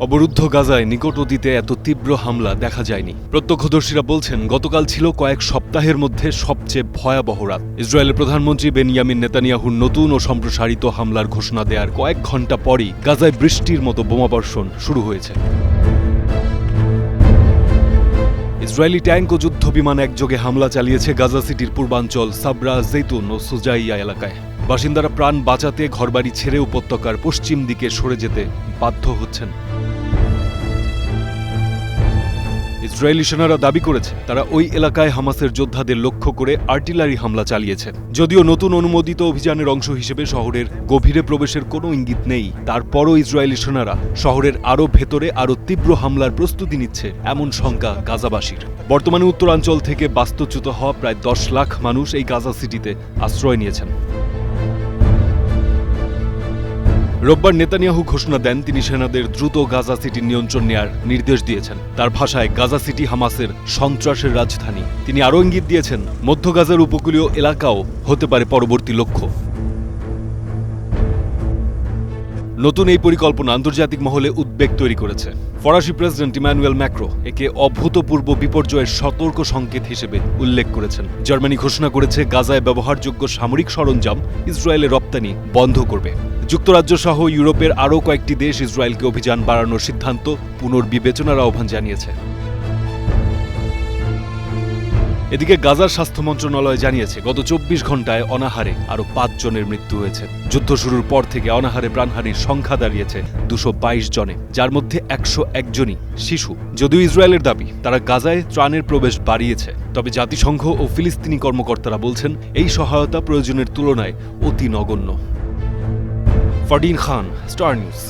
অবরুদ্ধ গাজায় নিকট অতীতে এত তীব্র হামলা দেখা যায়নি। প্রত্যক্ষদর্শীরা বলছেন গতকাল ছিল কয়েক সপ্তাহের মধ্যে সবচেয়ে ভয়াবহ রাত। ইসরায়েলের প্রধানমন্ত্রী বেনিয়ামিন নেতানিয়াহুর নতুন ও সম্প্রসারিত হামলার ঘোষণা দেওয়ার কয়েক ঘণ্টা পরই গাজায় বৃষ্টির মতো বোমাবর্ষণ শুরু হয়েছে। ইসরায়েলি ট্যাঙ্ক ও যুদ্ধ বিমান একযোগে হামলা চালিয়েছে গাজা সিটির পূর্বাঞ্চল সাবরা, জৈতুন ও সুজাইয়া এলাকায়। বাসিন্দারা প্রাণ বাঁচাতে ঘরবাড়ি ছেড়ে উপত্যকার পশ্চিম দিকে সরে যেতে বাধ্য হচ্ছেন। ইসরায়েলি সেনারা দাবি করেছে তারা ওই এলাকায় হামাসের যোদ্ধাদের লক্ষ্য করে আর্টিলারি হামলা চালিয়েছে। যদিও নতুন অনুমোদিত অভিযানের অংশ হিসেবে শহরের গভীরে প্রবেশের কোনো ইঙ্গিত নেই, তারপরও ইসরায়েলি সেনারা শহরের আরও ভেতরে আরও তীব্র হামলার প্রস্তুতি নিচ্ছে এমন শঙ্কা গাজাবাসীর। বর্তমানে উত্তরাঞ্চল থেকে বাস্তুচ্যুত হওয়া প্রায় 10 লাখ মানুষ এই গাজা সিটিতে আশ্রয় নিয়েছেন। রোববার নেতানিয়াহু ঘোষণা দেন তিনি সেনাদের দ্রুত গাজা সিটি নিয়ন্ত্রণ নেয়ার নির্দেশ দিয়েছেন। তার ভাষায় গাজা সিটি হামাসের সন্ত্রাসের রাজধানী। তিনি আরও ইঙ্গিত দিয়েছেন মধ্য গাজার উপকূলীয় এলাকাও হতে পারে পরবর্তী লক্ষ্য। নতুন এই পরিকল্পনা আন্তর্জাতিক মহলে উদ্বেগ তৈরি করেছে। ফরাসি প্রেসিডেন্ট ইমানুয়েল ম্যাক্রো একে অভূতপূর্ব বিপর্যয়ের সতর্ক সংকেত হিসেবে উল্লেখ করেছেন। জার্মানি ঘোষণা করেছে গাজায় ব্যবহারযোগ্য সামরিক সরঞ্জাম ইসরায়েলের রপ্তানি বন্ধ করবে। যুক্তরাজ্য সহ ইউরোপের আরও কয়েকটি দেশ ইসরায়েলকে অভিযান বাড়ানোর সিদ্ধান্ত পুনর্বিবেচনার আহ্বান জানিয়েছে। এদিকে গাজার স্বাস্থ্য মন্ত্রণালয় জানিয়েছে গত 24 ঘণ্টায় অনাহারে আরও 5 জনের মৃত্যু হয়েছে। যুদ্ধ শুরুর পর থেকে অনাহারে প্রাণহানির সংখ্যা দাঁড়িয়েছে 222 জনে, যার মধ্যে 101 জনই শিশু। যদিও ইসরায়েলের দাবি তারা গাজায় ত্রাণের প্রবেশ বাড়িয়েছে, তবে জাতিসংঘ ও ফিলিস্তিনি কর্মকর্তারা বলছেন এই সহায়তা প্রয়োজনের তুলনায় অতি নগণ্য। ফারদিন খান, স্টার নিউজ।